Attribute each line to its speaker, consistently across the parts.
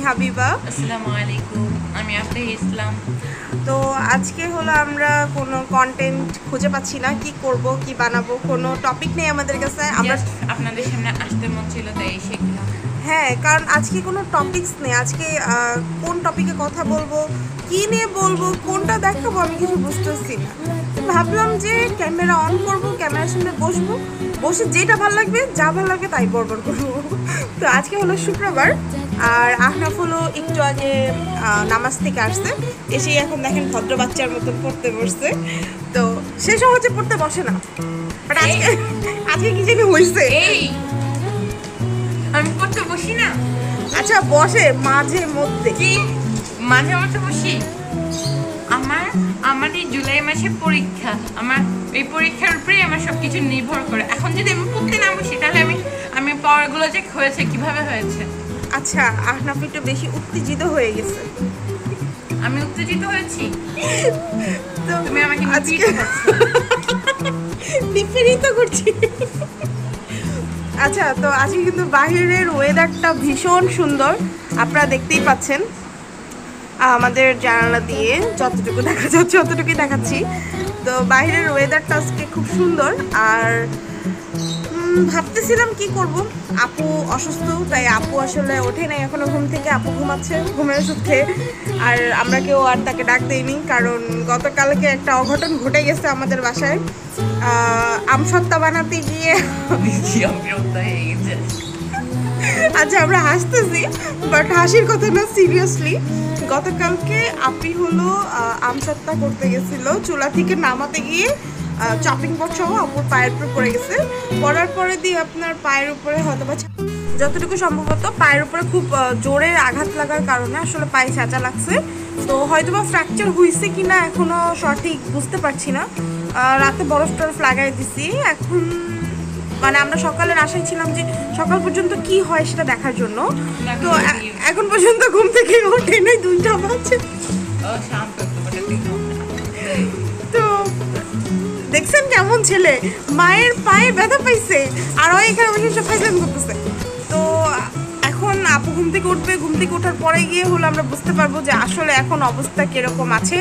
Speaker 1: হাবিবা।
Speaker 2: আসসালামু আলাইকুম, আমি আফতাহ ইসলাম।
Speaker 1: তো আজকে হলো আমরা কোনো কন্টেন্ট খুঁজে পাচ্ছি না, কি করব কি বানাবো, কোনো টপিক নেই আমাদের কাছে। আমরা
Speaker 2: জাস্ট আপনাদের সামনে আসতে মন ছিল তাই শিখলাম।
Speaker 1: হ্যাঁ, কারণ আজকে কোনো টপিকস নেই। আজকে কোন টপিকে কথা বলবো, কি নিয়ে বলবো, কোনটা দেখাবো আমি কিছু বুঝতেছি না। তো ভাবলাম যে ক্যামেরা অন করব, ক্যামেরার সামনে বসবো, বসে যেটা ভালো লাগবে, যা ভালো লাগবে তাই বরবর করবো। তো আজকে হলো শুক্রবার, আর আহনাফ হলো একটু আগে নামাজ থেকে আসছে, এসেই এখন দেখেন ভদ্র বাচ্চার মতো পড়তে বসছে। তো সে সহজে পড়তে বসে না, বাট আজকে আজকে কি জানি হয়েছে।
Speaker 2: এই আমি পড়তে বসি না।
Speaker 1: আচ্ছা, বসে মাঝে মধ্যে।
Speaker 2: কি মাঝে মাঝে বসি? আমার এই জুলাই মাসে পরীক্ষা, আমার এই পরীক্ষার উপরেই আমার সব কিছু নির্ভর করে। এখন যদি আমি পড়তে না বসি তাহলে আমি পড়াগুলো যে হয়েছে কিভাবে হয়েছে।
Speaker 1: আচ্ছা, আহনাফ একটু বেশি উত্তেজিত হয়ে গেছে।
Speaker 2: আমি উত্তেজিত হয়েছি?
Speaker 1: তো
Speaker 2: তুমি আমাকে
Speaker 1: আজকে
Speaker 2: নিপীড়িত
Speaker 1: নিপীড়িত করছি। আচ্ছা, তো আজকে কিন্তু বাহিরের ওয়েদারটা ভীষণ সুন্দর, আপনারা দেখতেই পাচ্ছেন। আমাদের জানালা দিয়ে যতটুকু দেখা যাচ্ছে ততটুকুই দেখাচ্ছি। তো বাইরের ওয়েদারটা আজকে খুব সুন্দর। আর ভাবতেছিলাম কি করব, আপু অসুস্থ, তাই আপু আসলে ওঠে নাই এখনো ঘুম থেকে। আপু ঘুমাচ্ছে ঘুমের ওষুধ খেয়ে, আর আমরা কেউ আর তাকে ডাক দেইনি, কারণ গতকালকে একটা অঘটন ঘটে গেছে আমাদের বাসায়। আমসত্ত্বা বানাতে গিয়ে আচ্ছা, আমরা হাসতেছি, বাট হাসির কথা না, সিরিয়াসলি। গতকালকে আপি হলো আমসত্ত্বা করতে গেছিল, চুলা থেকে নামাতে গিয়ে চপিং বোর্ড সহ আপুর পায়ের উপরে পড়ে গেছে। পড়ার পরে দিয়ে আপনার পায়ের উপরে হয়তো বা যতটুকু সম্ভবত পায়ের উপরে খুব জোরে আঘাত লাগার কারণে আসলে পায়ে চাচা লাগছে। তো হয়তো বা ফ্র্যাকচার হয়েছে কিনা এখনো সঠিক বুঝতে পারছি না। রাতে বরফ টরফ লাগাই দিছি। এখন মানে আমরা সকালের আশায় ছিলাম যে সকাল পর্যন্ত কি হয় সেটা দেখার জন্য। তো এখন পর্যন্ত ঘুম থেকে ওঠে নাই, 2টা বাজে। তো দেখছেন কেমন ছেলে, মায়ের পায়ে ব্যথা পাইছে আর ওই এখানে বসে সব ফাইজলাম করতেছে। তো এখন আপু ঘুম থেকে উঠবে, ঘুম থেকে ওঠার পরে গিয়ে হলো আমরা বুঝতে পারবো যে আসলে এখন অবস্থা কিরকম আছে,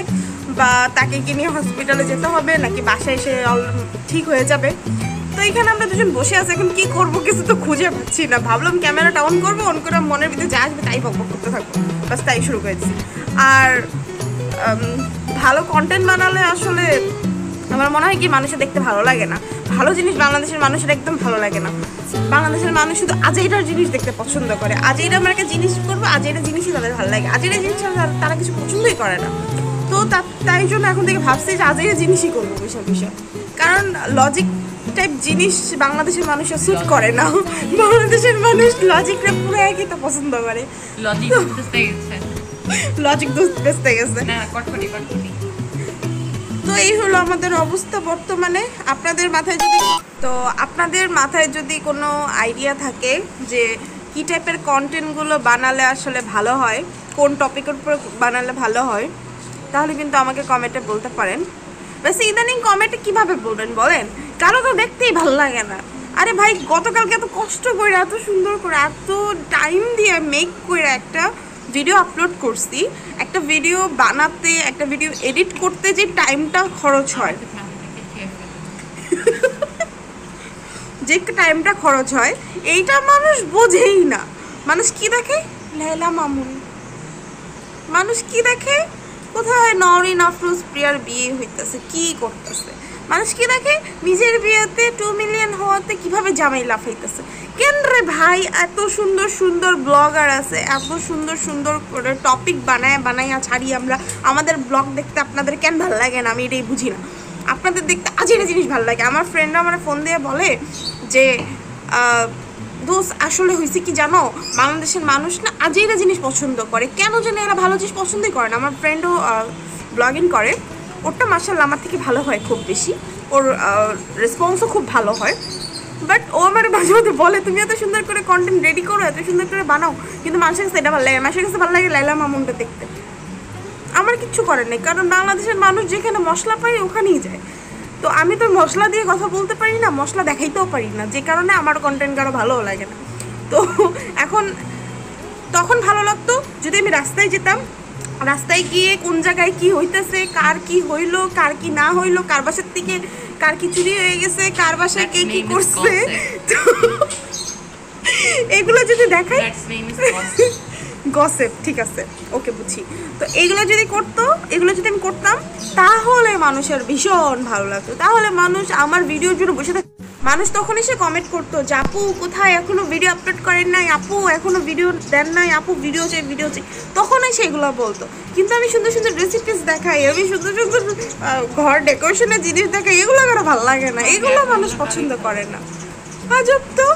Speaker 1: বা তাকে কি নিয়ে হসপিটালে যেতে হবে নাকি বাসায় এসে ঠিক হয়ে যাবে। তো এখানে আমরা দুজন বসে আছি, এখন কি করব কিছু তো খুঁজে পাচ্ছি না। ভাবলাম ক্যামেরাটা অন করবো, অন করে মনের ভিতরে যা আসবে তাই বকবক করতে থাকবো, বাস তাই শুরু করেছি। আর ভালো কন্টেন্ট বানালে আসলে আমার মনে হয় কি মানুষের দেখতে ভালো লাগে না, ভালো জিনিস বাংলাদেশের মানুষের একদম ভালো লাগে না। বাংলাদেশের মানুষ শুধু আজেইটার জিনিস দেখতে পছন্দ করে, আজেইটা আমার একটা জিনিস করবো, আজেইটা জিনিসই তাদের ভালো লাগে, আজেইটা জিনিস তারা কিছু পছন্দই করে না। তো তাই জন্য এখন থেকে ভাবছি যে আজেইটা জিনিসই করবো বিষয় বিষয়, কারণ লজিক টাইপ জিনিস বাংলাদেশের মানুষের স্যুট করে না। বাংলাদেশের মানুষ লজিকটা পুরো একই তো পছন্দ করে। লজিক বেচতে গেছে। তো এই হলো আমাদের অবস্থা বর্তমানে। আপনাদের মাথায় যদি কোনো আইডিয়া থাকে যে কী টাইপের কন্টেন্টগুলো বানালে আসলে ভালো হয়, কোন টপিকের উপর বানালে ভালো হয়, তাহলে কিন্তু আমাকে কমেন্টে বলতে পারেন। বেশি ইদানিং কমেন্টে কীভাবে বলবেন বলেন, কারো তো দেখতেই ভালো লাগে না। আরে ভাই, গতকালকে এত কষ্ট করে, এত সুন্দর করে, এত টাইম দিয়ে মেক করে একটা ভিডিও আপলোড করছি। একটা ভিডিও বানাতে, একটা ভিডিও এডিট করতে যে টাইমটা খরচ হয়, যে টাইমটা খরচ হয়, এইটা মানুষ বোঝেই না। মানুষ কি দেখে? লায়লা মামুন। মানুষ কি দেখে? কোথায় নওরিন আফরোজ প্রিয়ার বিয়ে হইতেছে, কি করতেছে। মানুষ কি দেখে? নিজের বিয়েতে 2 মিলিয়ন হওয়াতে কিভাবে জামাই লাফাইতেছে। কেন রে ভাই, এত সুন্দর সুন্দর ব্লগার আছে, এত সুন্দর সুন্দর করে টপিক বানায়া ছাড়ি আমরা। আমাদের ব্লগ দেখতে আপনাদের কেন ভালো লাগে না আমি এটাই বুঝি না। আপনাদের দেখতে আজের জিনিস ভালো লাগে। আমার ফ্রেন্ডরা আমার ফোন দিয়ে বলে যে দোস্ত আসলে হয়েছে কি জানো, বাংলাদেশের মানুষ না আজেইরা জিনিস পছন্দ করে, কেন জানে এরা ভালো জিনিস পছন্দই করে না। আমার ফ্রেন্ডও ব্লগিং করে, ওরটা মাশাআল্লাহ আমার থেকে ভালো হয় খুব বেশি, ওর রেসপন্সও খুব ভালো হয়। বাট ও আমার মাঝে মধ্যে বলে তুমি এত সুন্দর করে কন্টেন্ট রেডি করো, এত সুন্দর করে বানাও, কিন্তু মানুষের কাছে এটা ভালো লাগে, মানুষের কাছে ভালো লাগে লায়লা মামুনটা দেখতে। আমার কিচ্ছু করার নেই, কারণ বাংলাদেশের মানুষ যেখানে মশলা পায় ওখানেই যায়। তো আমি তো মশলা দিয়ে কথা বলতে পারি না, মশলা দেখাইতেও পারি না, যে কারণে আমার কন্টেন্ট কারো ভালোও লাগে না। তো এখন তখন ভালো লাগতো যদি আমি রাস্তায় যেতাম, রাস্তায় গিয়ে কোন জায়গায় কি হইতেছে, কার কি হইলো, কার কি না হইলো, কার বাসার থেকে কার কি চুরি হয়ে গেছে, কার বাসায় কে কি করছে, তো এগুলো যদি দেখাই, গসিপ, ঠিক আছে, ওকে বুঝি। তো এইগুলো যদি করতো, এগুলো যদি আমি করতাম, তাহলে মানুষের ভীষণ ভালো লাগতো। তাহলে মানুষ আমার ভিডিওর জন্য বসে থাকতো। মানুষ তখন এসে কমেন্ট করতো যে আপু কোথায়, এখনো ভিডিও আপলোড করেন নাই, আপু এখনো ভিডিও দেন নাই, আপু ভিডিও চাই, ভিডিও চাই, তখনই সেগুলো বলতো। কিন্তু আমি সুন্দর সুন্দর রেসিপিস দেখাই, আমি সুন্দর সুন্দর ঘর ডেকোরেশনের জিনিস দেখাই, এগুলো আমার ভালো লাগে না, এগুলো মানুষ পছন্দ করে না। আজব তো।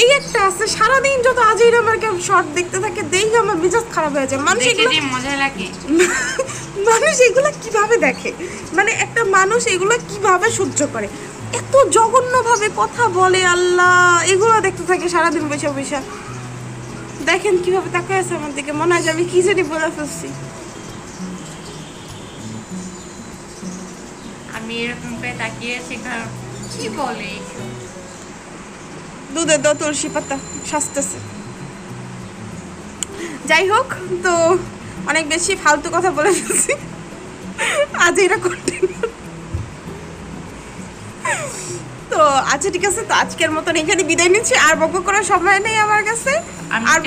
Speaker 1: এই একটা আছে, সারাদিন যত আজই আমার শর্ট দেখতে থাকে, দেখে আমার মেজাজ খারাপ হয়ে যায়। মানুষ এগুলো
Speaker 2: মজা লাগে,
Speaker 1: মানুষ এগুলো কিভাবে দেখে, মানে একটা মানুষ এগুলো কিভাবে সহ্য করে, এত জঘন্যভাবে কথা বলে, আল্লাহ, এগুলো দেখতে থাকে সারাদিন বসে বসে। দেখেন কিভাবে তাকায় আছে আমার দিকে, মনে হয় যে আমি কি জানি বলে ফেলছি।
Speaker 2: আমি এরকম করে তাকিয়েছি, কি বলে
Speaker 1: দুধের দাও তুলসী পাতা সাজতেছে। যাই হোক, তো অনেক বেশি ফালতু কথা বলে ফেলছি, আজ এরা কন্টিনিউ। তো আচ্ছা ঠিক আছে, তো আজকের মতন এখানে বিদায় নিচ্ছি, আর বকব করার সময় নেই আমার কাছে। আর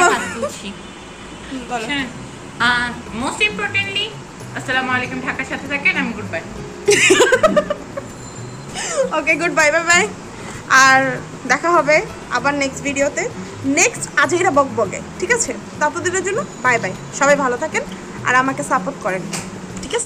Speaker 2: মোস্ট ইম্পর্টেন্টলি আসসালামু আলাইকুম, ঢাকার সাথে থাকেন, আমি গুড বাই।
Speaker 1: ওকে, গুড বাই, বাই বাই। আর দেখা হবে আবার নেক্সট ভিডিওতে, নেক্সট আজইরা বকবকে, ঠিক আছে? ততদিনের জন্য বাই বাই, সবাই ভালো থাকেন আর আমাকে সাপোর্ট করেন।